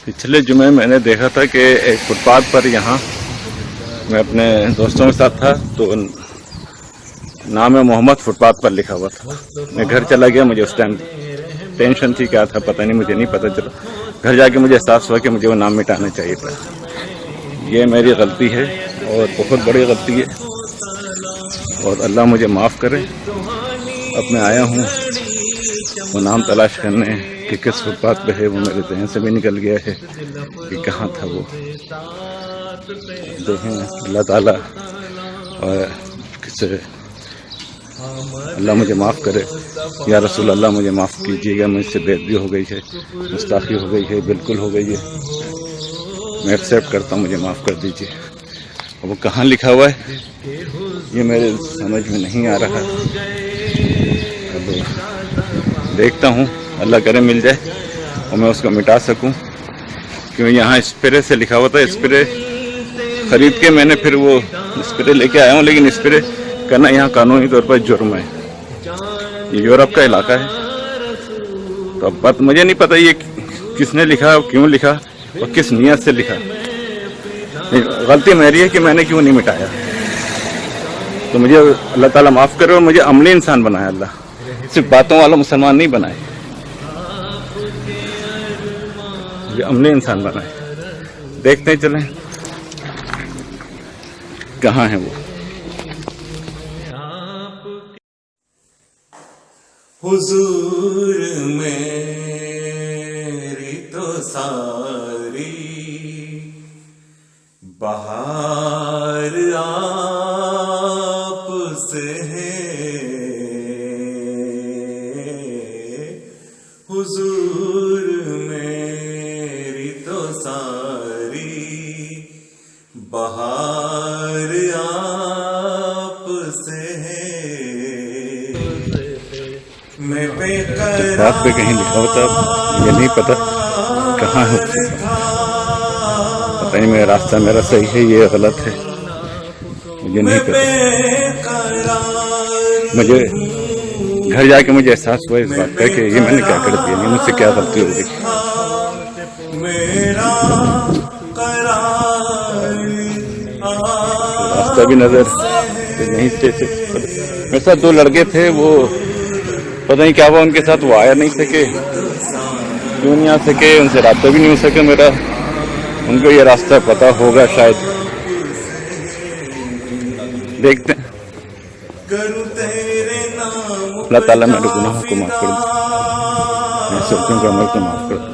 पिछले जुमे मैंने देखा था कि एक फुटपाथ पर यहाँ मैं अपने दोस्तों के साथ था तो नाम है मोहम्मद फुटपाथ पर लिखा हुआ था। मैं घर चला गया, मुझे उस टाइम टेंशन थी, क्या था पता नहीं, मुझे नहीं पता चला। घर जाके मुझे एहसास हुआ कि मुझे वो नाम मिटाना चाहिए था। ये मेरी गलती है और बहुत बड़ी गलती है और अल्लाह मुझे माफ़ करे। अब मैं आया हूँ वो नाम तलाश करने कि किस फुटपाथ पे है। वो मेरे जहन से भी निकल गया है कि कहाँ था वो। देखें अल्लाह ताला और किसे अल्लाह मुझे माफ़ करे। या रसूल अल्लाह मुझे माफ़ कीजिएगा, मुझसे बेअदबी हो गई है, गुस्ताखी हो गई है, बिल्कुल हो गई है। मैं एक्सेप्ट करता हूँ, मुझे माफ़ कर दीजिए। वो कहाँ लिखा हुआ है ये मेरे समझ में नहीं आ रहा। अब देखता हूँ, अल्लाह करे मिल जाए और मैं उसको मिटा सकूँ। क्योंकि यहाँ स्प्रे से लिखा हुआ था, स्प्रे ख़रीद के मैंने फिर वो स्प्रे लेके आया हूँ, लेकिन स्प्रे करना यहाँ कानूनी तौर पर जुर्म है। ये यूरोप का इलाका है, तो अब बात मुझे नहीं पता ये किसने लिखा, क्यों लिखा और किस नीयत से लिखा। गलती मेरी है कि मैंने क्यों नहीं मिटाया। तो मुझे अल्लाह ताला माफ़ करे और मुझे अमली इंसान बनाया अल्लाह, सिर्फ बातों वाला मुसलमान नहीं बनाए, मुझे अमली इंसान बनाए। देखते हैं चलें कहाँ है वो। हुजूर मेरी तो सारी बहार आप से है। हुजूर मेरी तो सारी बहार आप से है। बात पे कहीं लिखा होता, मुझे नहीं पता कहाँ है। पता नहीं मेरा रास्ता मेरा सही है, ये गलत है, मुझे नहीं पता। मुझे घर जाके मुझे एहसास हुआ इस बात का कि ये मैंने क्या कर दिया, मुझसे क्या गलती हो गई। रास्ता भी नजर नहीं थे। मेरे साथ दो लड़के थे, वो पता नहीं क्या हुआ उनके साथ, वो आया नहीं सके, क्यों नहीं आ सके, उनसे रास्ता भी नहीं हो सके मेरा। उनको ये रास्ता पता होगा शायद, देखते हैं। अल्लाह ताला मेरे गुनाहों को माफ कर दे, मैं सोचूं कि अमल को माफ कर दे।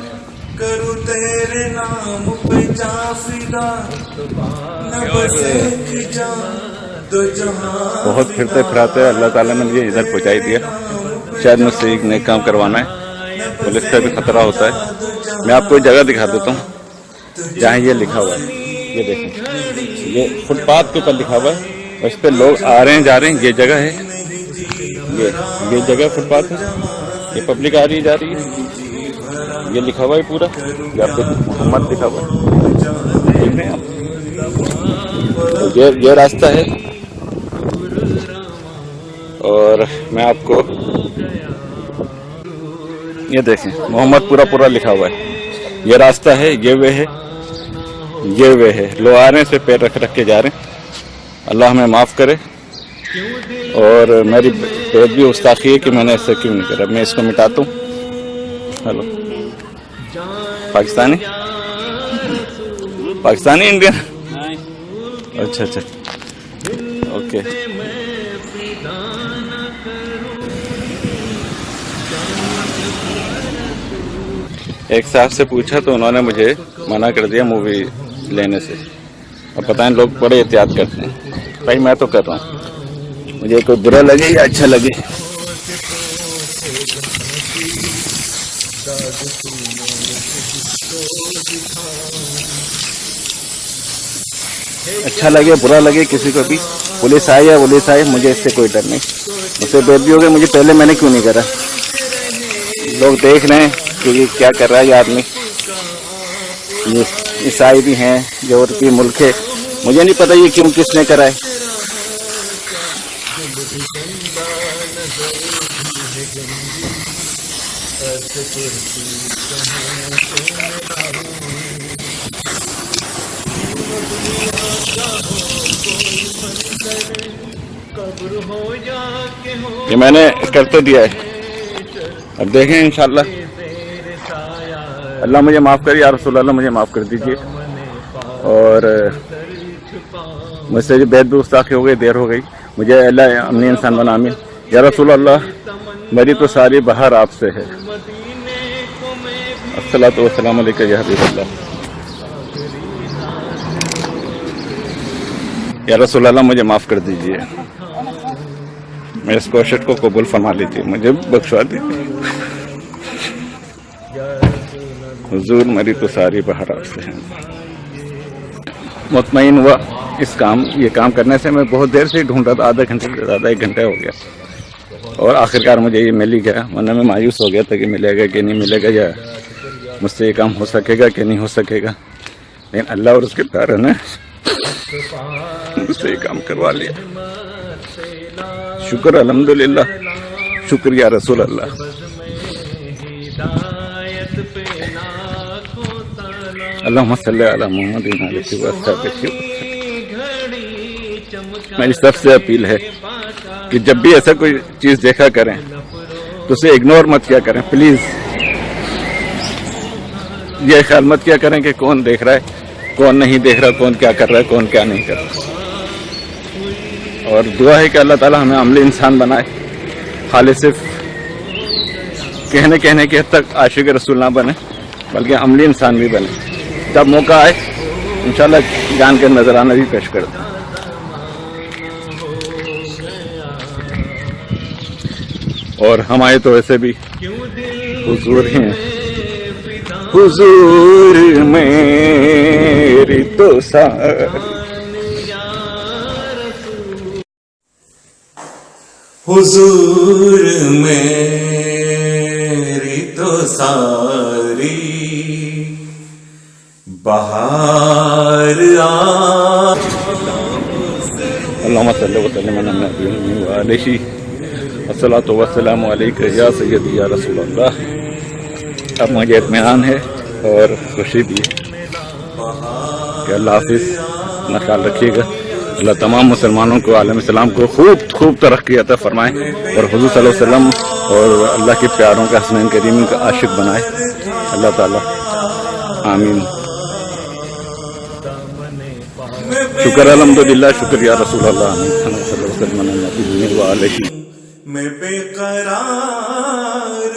बहुत फिरते फिराते अल्लाह ताला ने मुझे इधर पहुंचाई दिया। शायद मुझसे एक नए काम करवाना है, पुलिस का भी खतरा होता है। मैं आपको जगह दिखा देता हूँ जहाँ ये लिखा हुआ है। ये देखें, ये फुटपाथ के ऊपर लिखा हुआ है और इस पर लोग आ रहे हैं जा रहे हैं। ये जगह है, ये जगह फुटपाथ है, ये पब्लिक आ रही है जा रही है। ये लिखा हुआ है पूरा, ये आप देखिए मोहम्मद लिखा हुआ है, देख रहे हैं आप। तो ये रास्ता है और मैं आपको ये देखें मोहम्मद पूरा लिखा हुआ है। ये रास्ता है, ये वे है, ये वे है। लोग आ रहे हैं, से पैर रख के जा रहे हैं। अल्लाह हमें माफ़ करे और मेरी बेअदबी गुस्ताखी है कि मैंने ऐसा क्यों नहीं करा। मैं इसको मिटाता हूँ। हेलो पाकिस्तानी इंडियन, अच्छा ओके। एक साहब से पूछा तो उन्होंने मुझे मना कर दिया मूवी लेने से। अब पता नहीं लोग बड़े एहतियात करते हैं, भाई मैं तो कर रहा हूँ, मुझे कोई बुरा लगे या अच्छा लगे। अच्छा लगे बुरा लगे किसी को भी, पुलिस आए या पुलिस आए, मुझे इससे कोई डर नहीं। मुझसे बेइज्जती हो गई, मुझे पहले मैंने क्यों नहीं करा। लोग देख रहे हैं कि ये क्या कर रहा है ये आदमी। ये ईसाई भी हैं, यूरोपीय मुल्क है, मुझे नहीं पता ये क्यों किसने करा है। یہ میں نے کر تو دیا ہے، اب دیکھیں انشاءاللہ۔ اللہ مجھے معاف کریے، یا رسول اللہ مجھے معاف کر دیجیے، اور مجھ سے جو بیت گستاخی ہو گئی، دیر ہو گئی، مجھے اللہ امنی انسان بنا، آمین۔ یا رسول اللہ میری تو ساری بہار آپ سے ہے، الصلاۃ والسلام علیکہ یا حبیب اللہ۔ یا رسول اللہ مجھے معاف کر دیجیے، میں اس کوشش کو قبول فرما لیجیے، مجھے بخشوا دیجیے، حضور میری تو ساری بہار آپ سے ہے۔ مطمئن ہوا یہ کام کرنے سے، میں بہت دیر سے ہی ڈھونڈ رہا تھا، آدھا گھنٹے سے زیادہ، 1 گھنٹہ ہو گیا، اور آخرکار مجھے یہ مل ہی گیا، ورنہ میں مایوس ہو گیا تھا کہ ملے گا کہ نہیں ملے گا، یا مجھ سے یہ کام ہو سکے گا کہ نہیں ہو سکے گا، لیکن اللہ اور اس کے پیاروں نے مجھ سے یہ کام کروا لیا، شکر الحمدللہ، شکر یا رسول اللہ۔ اللہم صلی علی محمد علیہ وسلم۔ میری سب سے اپیل ہے کہ جب بھی ایسا کوئی چیز دیکھا کریں تو اسے اگنور مت کیا کریں، پلیز۔ یہ خیال مت کیا کریں کہ کون دیکھ رہا ہے، کون نہیں دیکھ رہا، کون کیا کر رہا ہے، کون کیا نہیں کر رہا، اور دعا ہے کہ اللہ تعالی ہمیں عملی انسان بنائے، خالی صرف کہنے کے حد تک عاشق رسول نہ بنے، بلکہ عملی انسان بھی بنے۔ جب موقع آئے انشاءاللہ جان کے نذرانہ بھی پیش کر دیں۔ اور ہم آئے تو ویسے بھی حضور ہیں، حضور میری تو حضور میری تو ساری بہار اللہم صلی وسلم علی نبی وعلیہ الصلاۃ والسلام علیکہ یا سیدی یا رسول اللہ۔ اب مجھے اطمینان ہے اور خوشی بھی ہے کہ اللہ حافظ، اپنا خیال رکھیے گا، اللہ تمام مسلمانوں کو، عالم اسلام کو خوب ترقی عطا فرمائے، اور حضور صلی اللہ علیہ وسلم اور اللہ کے پیاروں کا، حسنین کریمین کا عاشق بنائے اللہ تعالیٰ، آمین۔ شکر الحمدللہ، شکر یا رسول اللہ، آمین صلی اللہ علیہ وسلم علیہ میں بے قرار